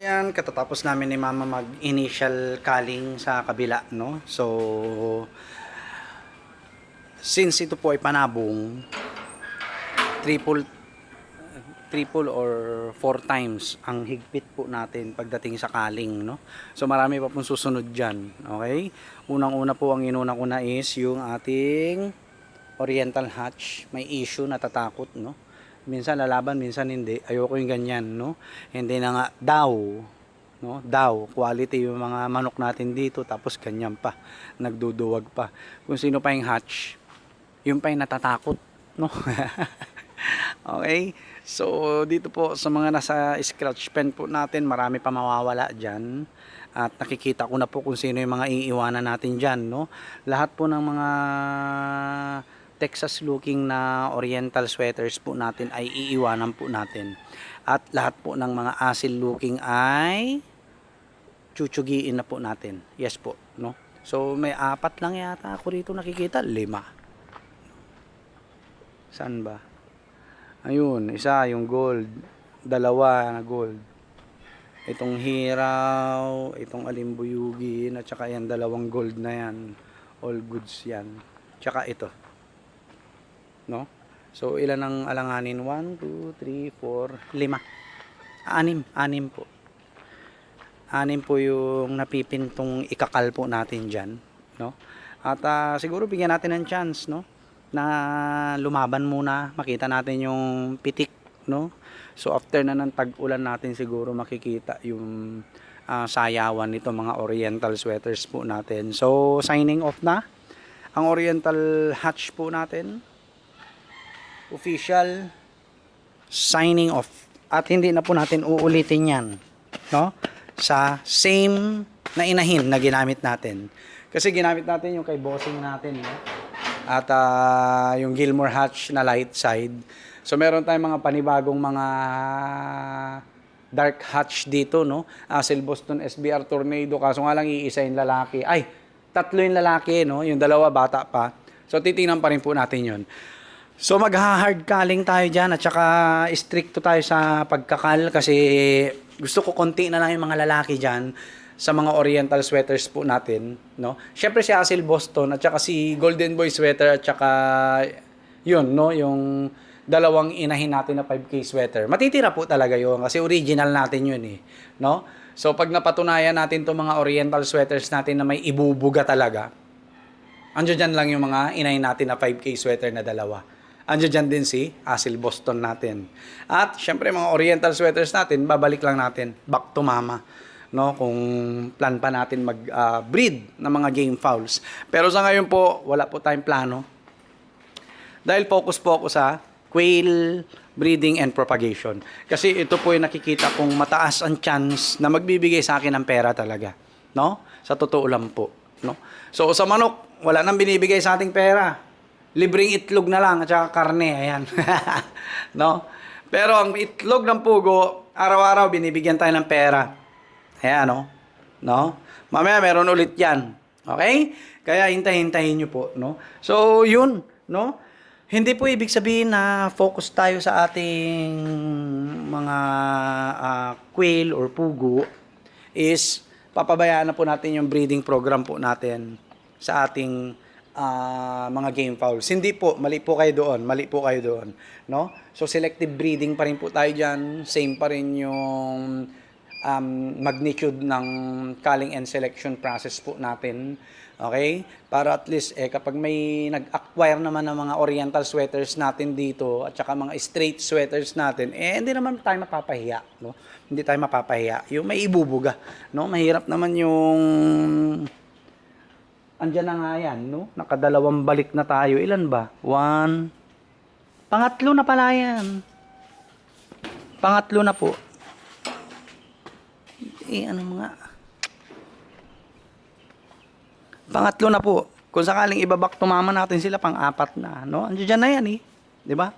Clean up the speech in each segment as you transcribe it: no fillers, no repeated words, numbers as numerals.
Yan, katatapos namin ni Mama mag-initial culling sa kabila, no? So, since ito po ay panabong, triple triple or 4 times ang higpit po natin pagdating sa culling, no? So, marami pa pong susunod dyan, okay? Unang-una po, ang inuna ko na is yung ating Oriental Hatch. May issue, natatakot, no? Minsan lalaban, minsan hindi. Ayoko yung ganyan, no? Hindi na nga daw, no? Daw, quality yung mga manok natin dito, tapos ganyan pa, nagduduwag pa. Kung sino pa yung hatch, yung pa yung natatakot, no? Okay? So, dito po sa mga nasa scratch pen po natin, marami pa mawawala dyan. At nakikita ko na po kung sino yung mga iiwanan natin dyan, no? Lahat po ng mga Texas looking na oriental sweaters po natin ay iiwanan po natin. At lahat po ng mga asil looking ay chuchugiin na po natin. Yes po, no? So may 4 lang yata ako rito nakikita, 5. Saan ba? Ayun, isa yung gold, 2 na gold. Itong hiraw, itong alimbuyugin, at saka yan 2 gold na yan. All goods yan. Tsaka ito. No? So ilan ang alanganin? 1, 2, 3, 4, 5. 6 po. 6 po yung napipintong ikakal po natin dyan, no? At siguro bigyan natin ng chance, no, na lumaban muna, makita natin yung pitik, no? So after na ng tag-ulan natin siguro makikita yung sayawan nito mga oriental sweaters po natin. So signing off na ang Oriental Hatch po natin. Official signing off. At hindi na po natin uulitin yan, no? Sa same na inahin na ginamit natin. Kasi ginamit natin yung kay bossing natin, no? At yung Gilmore Hatch na light side. So meron tayong mga panibagong mga dark hatch dito, no? Asil Boston SBR Tornado. Kaso nga lang iisa yung lalaki. Ay, 3 yung lalaki, no? Yung 2 bata pa. So titingnan pa rin po natin yun. So magha-hard culling tayo dyan at saka stricto tayo sa pagkakal kasi gusto ko konti na lang yung mga lalaki dyan sa mga oriental sweaters po natin, no? Syempre si Asil Boston at saka si Golden Boy sweater at saka yun, no, yung 2 inahin natin na 5K sweater. Matitira po talaga yun kasi original natin yun eh, no? So pag napatunayan natin to mga oriental sweaters natin na may ibubuga talaga, andiyan dyan lang yung mga inahin natin na 5K sweater na 2. Andiyan dyan din si Asil Boston natin. At syempre mga oriental sweaters natin, babalik lang natin back to mama, no, kung plan pa natin mag-breed ng mga game fowls. Pero sa ngayon po, wala po tayong plano. Dahil focus po ako sa quail breeding and propagation. Kasi ito po yung nakikita kong mataas ang chance na magbibigay sa akin ng pera talaga, no? Sa totoo lang po, no? So sa manok, wala nang binibigay sa ating pera. Libreng itlog na lang at saka karne, ayan. No? Pero ang itlog ng pugo, araw-araw binibigyan tayo ng pera. Ayan, no? No? Mamaya meron ulit yan. Okay? Kaya hintayin nyo po, no? So, yun, no? Hindi po ibig sabihin na focus tayo sa ating mga quail or pugo is papabayaan na po natin yung breeding program po natin sa ating mga game fowls. Hindi po, mali po kayo doon, no? So selective breeding pa rin po tayo diyan, same pa rin yung magnitude ng culling and selection process po natin. Okay? Para at least kapag may nag-acquire naman ng mga oriental sweaters natin dito at saka mga straight sweaters natin, hindi naman tayo mapapahiya, no? Hindi tayo mapapahiya. Yung may ibubuga, no? Mahirap naman yung andyan na nga yan, no? Nakadalawang balik na tayo. Ilan ba? 1. Pangatlo na pala yan. Pangatlo na po. Ano mga? Pangatlo na po. Kung sakaling ibabak tumama natin sila, pang-4 na, no? Andyan na yan eh. Di ba?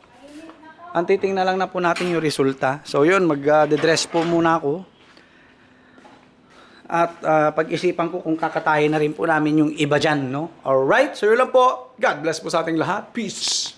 Ang titingnan lang na po natin yung resulta. So yun, mag-dress po muna ako. At pag-isipan ko kung kakatayin na rin po namin yung iba dyan, no? Alright, so yun lang po. God bless po sa ating lahat. Peace!